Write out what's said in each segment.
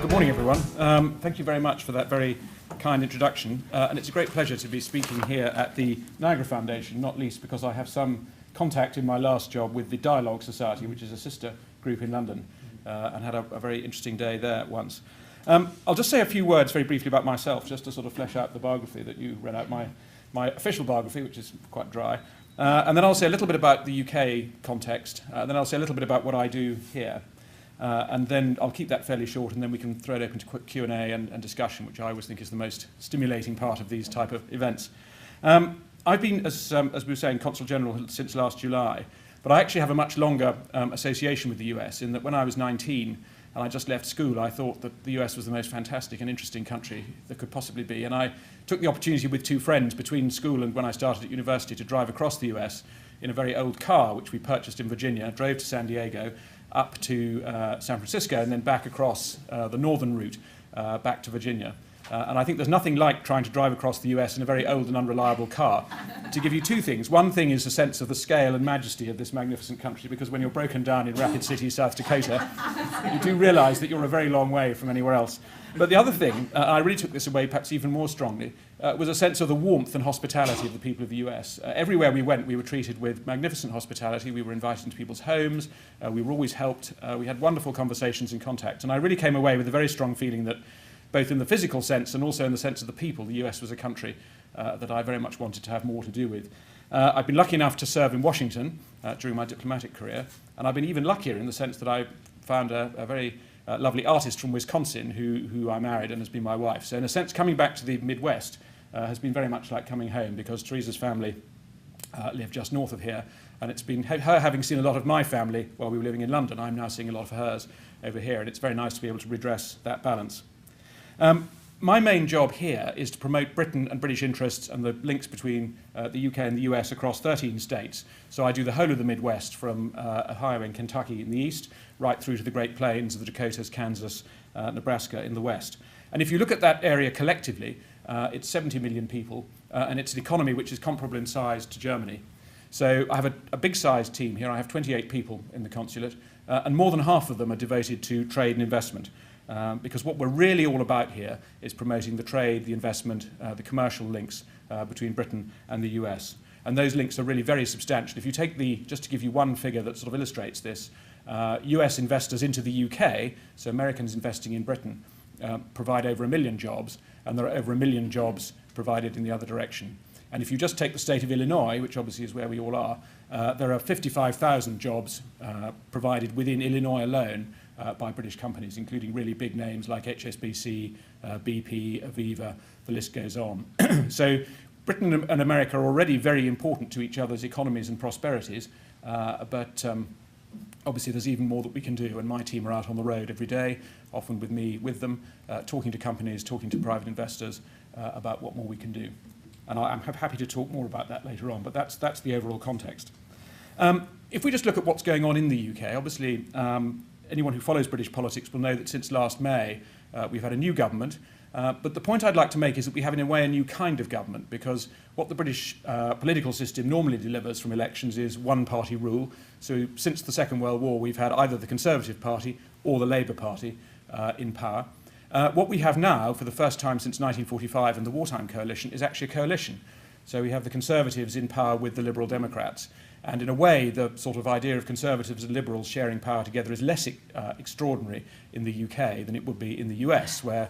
Good morning, everyone. Thank you very much for that very kind introduction. And it's a great pleasure to be speaking here at the Niagara Foundation, not least because I have some contact in my last job with the Dialogue Society, which is a sister group in London, and had a very interesting day there once. I'll just say a few words very briefly about myself, just to sort of flesh out the biography that you read out, my official biography, which is quite dry. And then I'll say a little bit about the UK context, then I'll say a little bit about what I do here. And then I'll keep that fairly short, and then we can throw it open to quick Q&A and discussion, which I always think is the most stimulating part of these type of events. I've been, as we were saying, Consul General since last July, but I actually have a much longer association with the US, in that when I was 19 and I just left school, I thought that the US was the most fantastic and interesting country there could possibly be. And I took the opportunity with two friends between school and when I started at university to drive across the US in a very old car, which we purchased in Virginia, drove to San Diego, up to San Francisco, and then back across the northern route back to Virginia. And I think there's nothing like trying to drive across the US in a very old and unreliable car to give you two things. One thing is a sense of the scale and majesty of this magnificent country, because when you're broken down in Rapid City, South Dakota, you do realize that you're a very long way from anywhere else. But the other thing, I really took this away perhaps even more strongly, was a sense of the warmth and hospitality of the people of the US. Everywhere we went, we were treated with magnificent hospitality. We were invited into people's homes. We were always helped. We had wonderful conversations and contact. And I really came away with a very strong feeling that both in the physical sense and also in the sense of the people, the US was a country that I very much wanted to have more to do with. I've been lucky enough to serve in Washington during my diplomatic career, and I've been even luckier in the sense that I found a very lovely artist from Wisconsin who I married and has been my wife. So in a sense, coming back to the Midwest has been very much like coming home, because Teresa's family live just north of here, and it's been her having seen a lot of my family while we were living in London. I'm now seeing a lot of hers over here, and it's very nice to be able to redress that balance. My main job here is to promote Britain and British interests and the links between the UK and the US across 13 states. So I do the whole of the Midwest, from Ohio and Kentucky in the east, right through to the Great Plains of the Dakotas, Kansas, Nebraska in the west. And if you look at that area collectively, it's 70 million people, and it's an economy which is comparable in size to Germany. So I have a big-sized team here. I have 28 people in the consulate, and more than half of them are devoted to trade and investment. Because what we're really all about here is promoting the trade, the investment, the commercial links between Britain and the US. And those links are really very substantial. If you take just to give you one figure that sort of illustrates this, US investors into the UK, so Americans investing in Britain, provide over 1 million jobs, and there are over 1 million jobs provided in the other direction. And if you just take the state of Illinois, which obviously is where we all are, there are 55,000 jobs provided within Illinois alone by British companies, including really big names like HSBC, BP, Aviva, the list goes on. So Britain and America are already very important to each other's economies and prosperities, but obviously there's even more that we can do, and my team are out on the road every day, often with me with them, talking to companies, talking to private investors about what more we can do. And I'm happy to talk more about that later on, but that's the overall context. If we just look at what's going on in the UK, obviously anyone who follows British politics will know that since last May we've had a new government, but the point I'd like to make is that we have in a way a new kind of government, because what the British political system normally delivers from elections is one-party rule. So since the Second World War we've had either the Conservative Party or the Labour Party in power. What we have now, for the first time since 1945 and the wartime coalition, is actually a coalition. So we have the Conservatives in power with the Liberal Democrats. And in a way, the sort of idea of Conservatives and Liberals sharing power together is less extraordinary in the UK than it would be in the US, where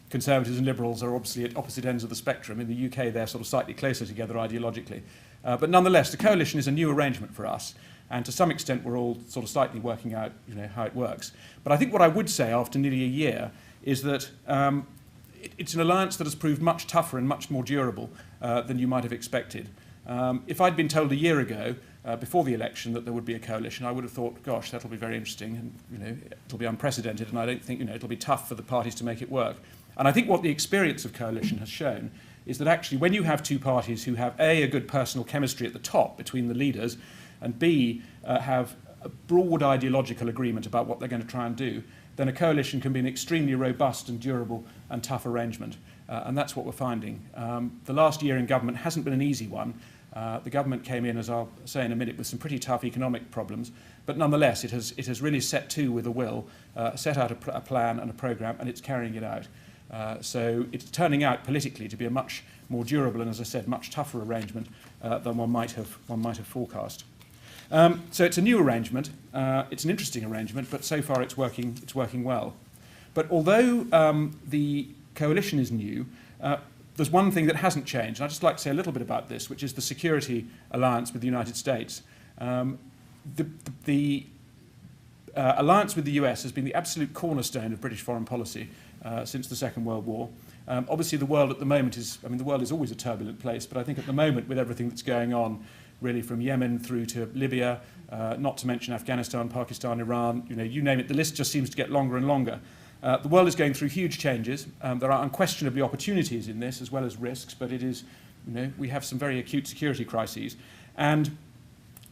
Conservatives and Liberals are obviously at opposite ends of the spectrum. In the UK, they're sort of slightly closer together ideologically. But nonetheless, the coalition is a new arrangement for us. And to some extent, we're all sort of slightly working out how it works. But I think what I would say after nearly a year is that it's an alliance that has proved much tougher and much more durable than you might have expected. If I'd been told a year ago, before the election, that there would be a coalition, I would have thought, gosh, that'll be very interesting, and it'll be unprecedented, and I don't think it'll be tough for the parties to make it work. And I think what the experience of coalition has shown is that actually when you have two parties who have a good personal chemistry at the top between the leaders, and B, have a broad ideological agreement about what they're going to try and do, then a coalition can be an extremely robust and durable and tough arrangement. And that's what we're finding. The last year in government hasn't been an easy one. The government came in, as I'll say in a minute, with some pretty tough economic problems, but nonetheless it has really set to with a will, set out a plan and a programme, and it's carrying it out. So it's turning out politically to be a much more durable and, as I said, much tougher arrangement than one might have forecast. So it's a new arrangement. It's an interesting arrangement, but so far it's working well. But although the coalition is new, there's one thing that hasn't changed, and I'd just like to say a little bit about this, which is the security alliance with the United States. The alliance with the US has been the absolute cornerstone of British foreign policy since the Second World War. Obviously, the world at the moment the world is always a turbulent place, but I think at the moment, with everything that's going on, really from Yemen through to Libya, not to mention Afghanistan, Pakistan, Iran, you name it, the list just seems to get longer and longer. The world is going through huge changes. There are unquestionably opportunities in this as well as risks, but it is, we have some very acute security crises. And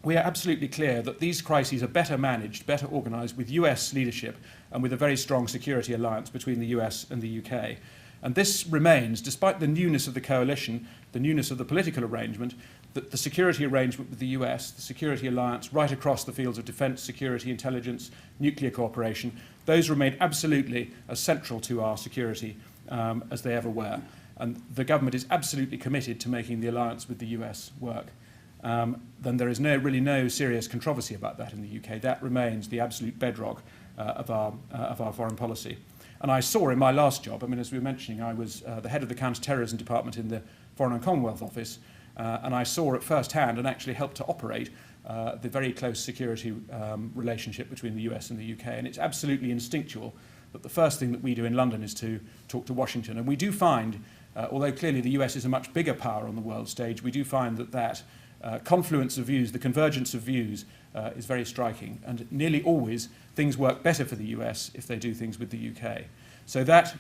we are absolutely clear that these crises are better managed, better organised with US leadership and with a very strong security alliance between the US and the UK. And this remains, despite the newness of the coalition, the newness of the political arrangement, that the security arrangement with the US, the security alliance right across the fields of defence, security, intelligence, nuclear cooperation, those remain absolutely as central to our security as they ever were. And the government is absolutely committed to making the alliance with the US work. Then there is really no serious controversy about that in the UK. That remains the absolute bedrock of our foreign policy. And I saw in my last job, as we were mentioning, I was the head of the counter-terrorism department in the Foreign and Commonwealth Office, and I saw at first hand and actually helped to operate the very close security relationship between the US and the UK. And it's absolutely instinctual that the first thing that we do in London is to talk to Washington. And we do find, although clearly the US is a much bigger power on the world stage, we do find that confluence of views, the convergence of views, is very striking. And nearly always things work better for the US if they do things with the UK. So that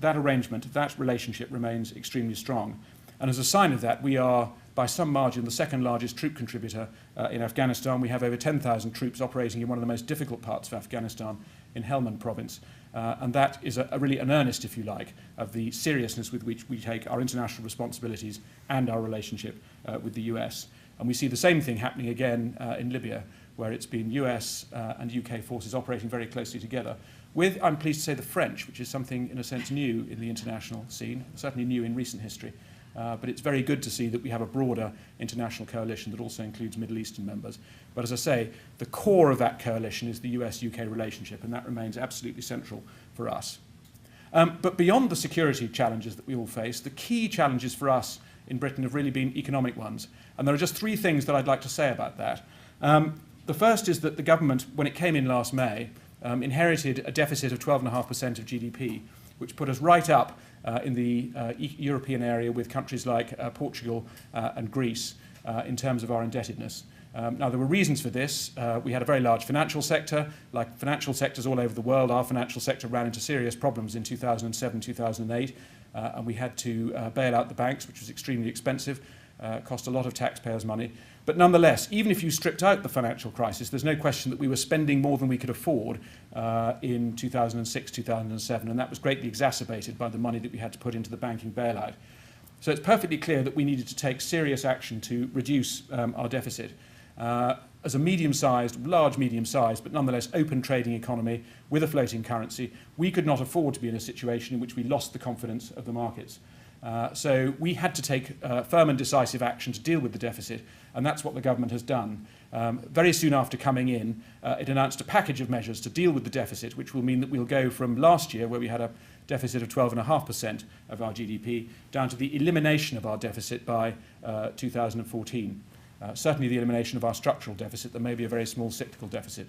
arrangement, that relationship remains extremely strong. And as a sign of that, we are, by some margin, the second largest troop contributor in Afghanistan. We have over 10,000 troops operating in one of the most difficult parts of Afghanistan, in Helmand province. And that is really an earnest, if you like, of the seriousness with which we take our international responsibilities and our relationship with the US. And we see the same thing happening again in Libya, where it's been US and UK forces operating very closely together with, I'm pleased to say, the French, which is something, in a sense, new in the international scene, certainly new in recent history. But it's very good to see that we have a broader international coalition that also includes Middle Eastern members. But as I say, the core of that coalition is the US-UK relationship, and that remains absolutely central for us. But beyond the security challenges that we all face, the key challenges for us in Britain have really been economic ones. And there are just three things that I'd like to say about that. The first is that the government, when it came in last May, inherited a deficit of 12.5% of GDP, which put us right up in the European area with countries like Portugal and Greece in terms of our indebtedness. Now, there were reasons for this. We had a very large financial sector. Like financial sectors all over the world, our financial sector ran into serious problems in 2007, 2008, and we had to bail out the banks, which was extremely expensive, cost a lot of taxpayers' money. But nonetheless, even if you stripped out the financial crisis, there's no question that we were spending more than we could afford in 2006, 2007, and that was greatly exacerbated by the money that we had to put into the banking bailout. So it's perfectly clear that we needed to take serious action to reduce our deficit. As a medium-sized, large medium-sized, but nonetheless open trading economy with a floating currency, we could not afford to be in a situation in which we lost the confidence of the markets. So we had to take firm and decisive action to deal with the deficit, and that's what the government has done. Very soon after coming in, it announced a package of measures to deal with the deficit, which will mean that we'll go from last year, where we had a deficit of 12.5% of our GDP, down to the elimination of our deficit by 2014. Certainly the elimination of our structural deficit. There may be a very small cyclical deficit.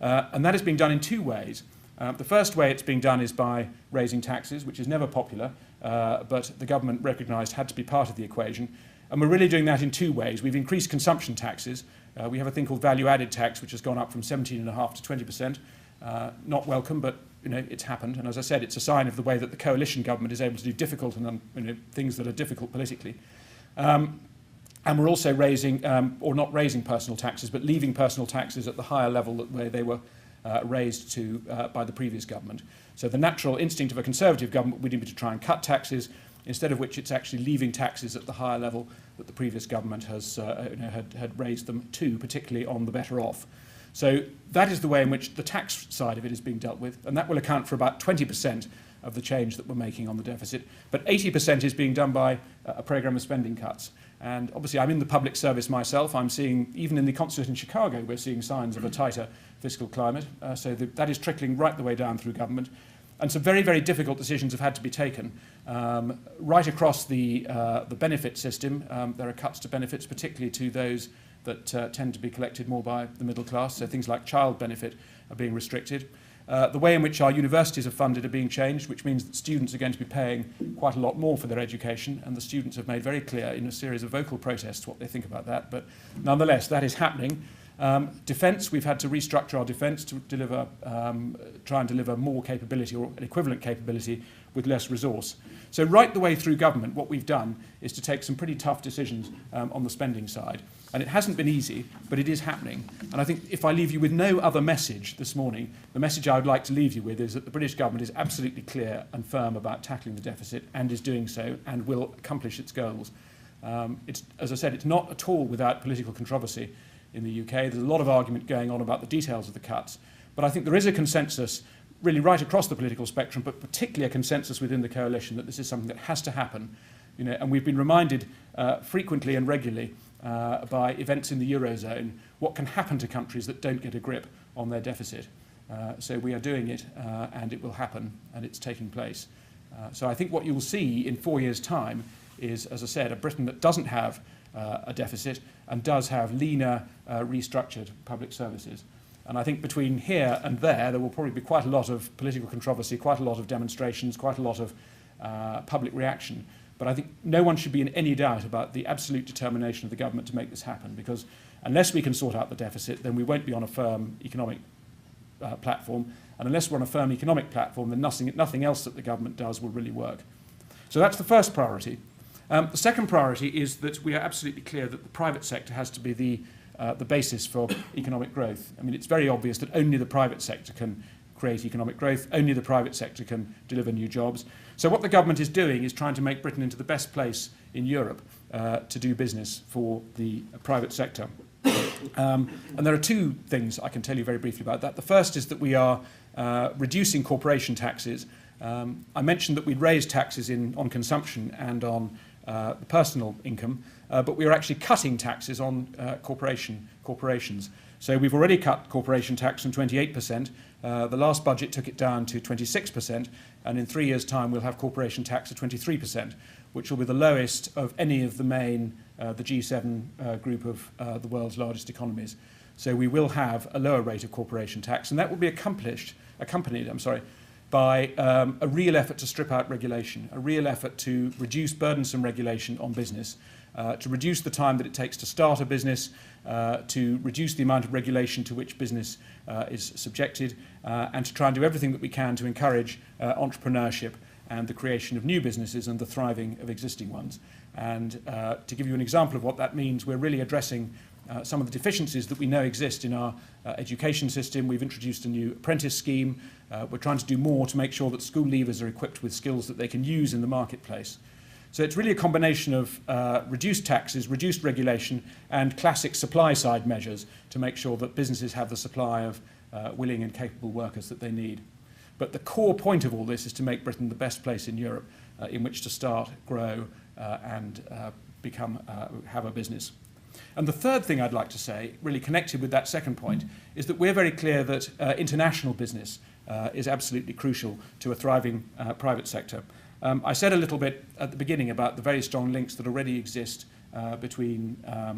And that is being done in two ways. The first way it's being done is by raising taxes, which is never popular, but the government recognised had to be part of the equation. And we're really doing that in two ways. We've increased consumption taxes. We have a thing called value-added tax, which has gone up from 17.5% to 20%. Not welcome, but it's happened. And as I said, it's a sign of the way that the coalition government is able to do difficult and things that are difficult politically. And we're also raising, or not raising personal taxes, but leaving personal taxes at the higher level where they were raised to by the previous government. So the natural instinct of a Conservative government would be to try and cut taxes. instead of which it's actually leaving taxes at the higher level that the previous government has had raised them to, particularly on the better off. So that is the way in which the tax side of it is being dealt with, and that will account for about 20% of the change that we're making on the deficit. But 80% is being done by a programme of spending cuts. And obviously I'm in the public service myself. I'm seeing, even in the consulate in Chicago, we're seeing signs of a tighter fiscal climate. So that is trickling right the way down through government. And some very, very difficult decisions have had to be taken. Right across the benefit system, there are cuts to benefits, particularly to those that tend to be collected more by the middle class. So things like child benefit are being restricted. The way in which our universities are funded are being changed, which means that students are going to be paying quite a lot more for their education, and the students have made very clear in a series of vocal protests what they think about that. But nonetheless, that is happening. Defence, we've had to restructure our defence to deliver, try and deliver more capability or an equivalent capability with less resource. So right the way through government, what we've done is to take some pretty tough decisions on the spending side. And it hasn't been easy, but it is happening. And I think if I leave you with no other message this morning, the message I would like to leave you with is that the British government is absolutely clear and firm about tackling the deficit and is doing so and will accomplish its goals. As I said, it's not at all without political controversy in the UK. There's a lot of argument going on about the details of the cuts. But I think there is a consensus really right across the political spectrum, but particularly a consensus within the coalition that this is something that has to happen. And we've been reminded frequently and regularly by events in the Eurozone what can happen to countries that don't get a grip on their deficit. So we are doing it, and it will happen, and it's taking place. So I think what you will see in 4 years' time is, as I said, a Britain that doesn't have a deficit and does have leaner, restructured public services. And I think between here and there will probably be quite a lot of political controversy, quite a lot of demonstrations, quite a lot of public reaction. But I think no one should be in any doubt about the absolute determination of the government to make this happen, because unless we can sort out the deficit, then we won't be on a firm economic platform. And unless we're on a firm economic platform, then nothing else that the government does will really work. So that's the first priority. The second priority is that we are absolutely clear that the private sector has to be the basis for economic growth. I mean, it's very obvious that only the private sector can create economic growth, only the private sector can deliver new jobs. So what the government is doing is trying to make Britain into the best place in Europe to do business for the private sector. And there are two things I can tell you very briefly about that. The first is that we are reducing corporation taxes. I mentioned that we'd raised taxes on consumption and on the personal income, but we are actually cutting taxes on corporations. So we've already cut corporation tax from 28%. The last budget took it down to 26%, and in 3 years' time we'll have corporation tax at 23%, which will be the lowest of any of the main, the G7 group of the world's largest economies. So we will have a lower rate of corporation tax, and that will be accompanied by a real effort to strip out regulation, a real effort to reduce burdensome regulation on business, to reduce the time that it takes to start a business, to reduce the amount of regulation to which business is subjected, and to try and do everything that we can to encourage entrepreneurship and the creation of new businesses and the thriving of existing ones. And to give you an example of what that means, we're really addressing some of the deficiencies that we know exist in our education system. We've introduced a new apprentice scheme. We're trying to do more to make sure that school leavers are equipped with skills that they can use in the marketplace. So it's really a combination of reduced taxes, reduced regulation, and classic supply-side measures to make sure that businesses have the supply of willing and capable workers that they need. But the core point of all this is to make Britain the best place in Europe in which to start, grow, and have a business. And the third thing I'd like to say, really connected with that second point, is that we're very clear that international business is absolutely crucial to a thriving private sector. I said a little bit at the beginning about the very strong links that already exist between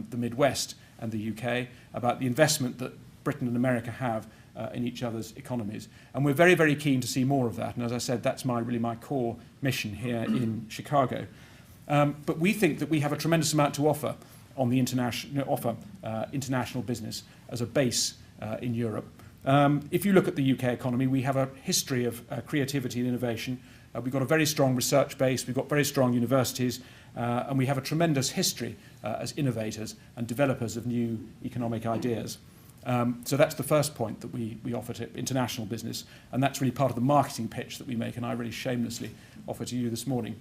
the Midwest and the UK, about the investment that Britain and America have in each other's economies. And we're very, very keen to see more of that. And as I said, that's really my core mission here in Chicago. But we think that we have a tremendous amount to offer on the international business as a base in Europe. If you look at the UK economy, we have a history of creativity and innovation. We've got a very strong research base, we've got very strong universities, and we have a tremendous history as innovators and developers of new economic ideas. So that's the first point that we offer to international business, and that's really part of the marketing pitch that we make, and I really shamelessly offer to you this morning.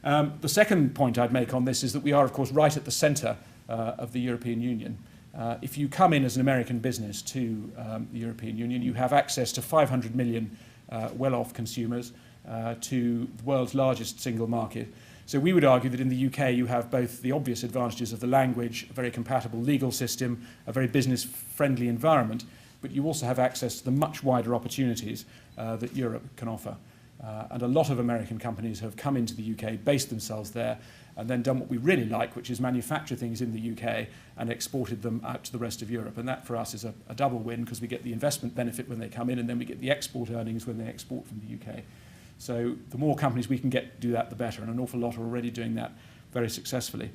The second point I'd make on this is that we are, of course, right at the centre of the European Union. If you come in as an American business to the European Union, you have access to 500 million well-off consumers, to the world's largest single market. So we would argue that in the UK you have both the obvious advantages of the language, a very compatible legal system, a very business-friendly environment, but you also have access to the much wider opportunities that Europe can offer. And a lot of American companies have come into the UK, based themselves there, and then done what we really like, which is manufacture things in the UK and exported them out to the rest of Europe. And that for us is a double win, because we get the investment benefit when they come in, and then we get the export earnings when they export from the UK. So the more companies we can get to do that, the better, and an awful lot are already doing that very successfully.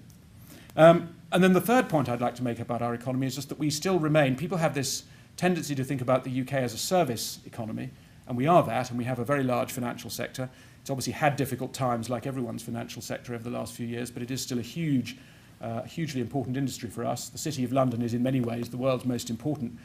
And then the third point I'd like to make about our economy is just that we still remain, people have this tendency to think about the UK as a service economy, and we are that, and we have a very large financial sector. It's obviously had difficult times, like everyone's financial sector over the last few years, but it is still a hugely important industry for us. The City of London is in many ways the world's most important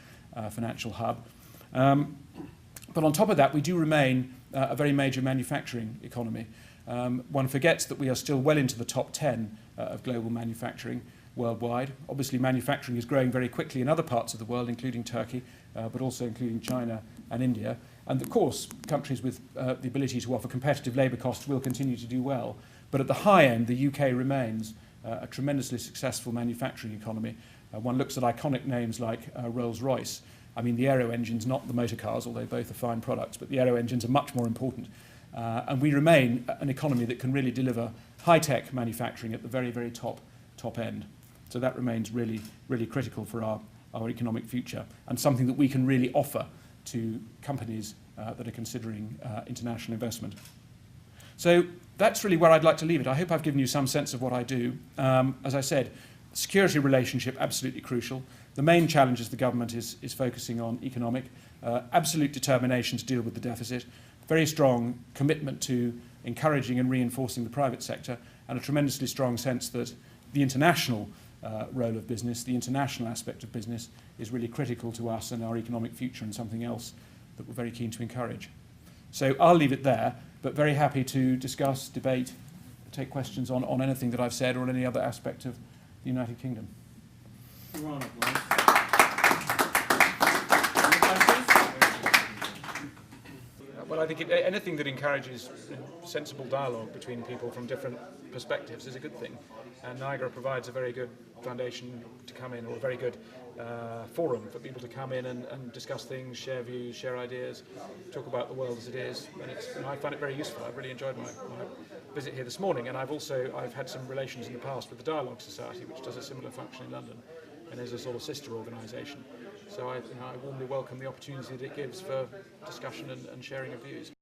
financial hub. But on top of that, we do remain a very major manufacturing economy. One forgets that we are still well into the top 10 of global manufacturing worldwide. Obviously, manufacturing is growing very quickly in other parts of the world, including Turkey, but also including China and India. And of course, countries with the ability to offer competitive labour costs will continue to do well. But at the high end, the UK remains a tremendously successful manufacturing economy. One looks at iconic names like Rolls-Royce. I mean, the aero engines, not the motor cars, although both are fine products, but the aero engines are much more important. And we remain an economy that can really deliver high-tech manufacturing at the very, very top end. So that remains really, really critical for our economic future, and something that we can really offer to companies that are considering international investment. So that's really where I'd like to leave it. I hope I've given you some sense of what I do. As I said, security relationship, absolutely crucial. The main challenge is the government is focusing on economic, absolute determination to deal with the deficit, very strong commitment to encouraging and reinforcing the private sector, and a tremendously strong sense that the international role of business, the international aspect of business, is really critical to us and our economic future, and something else that we're very keen to encourage. So I'll leave it there, but very happy to discuss, debate, take questions on anything that I've said or on any other aspect of the United Kingdom. Well, I think anything that encourages sensible dialogue between people from different perspectives is a good thing. And Niagara provides a very good foundation to come in, or a very good forum for people to come in and discuss things, share views, share ideas, talk about the world as it is. And I find it very useful. I've really enjoyed my visit here this morning, and I've had some relations in the past with the Dialogue Society, which does a similar function in London, and is a sort of sister organisation. So I warmly welcome the opportunity that it gives for discussion and sharing of views.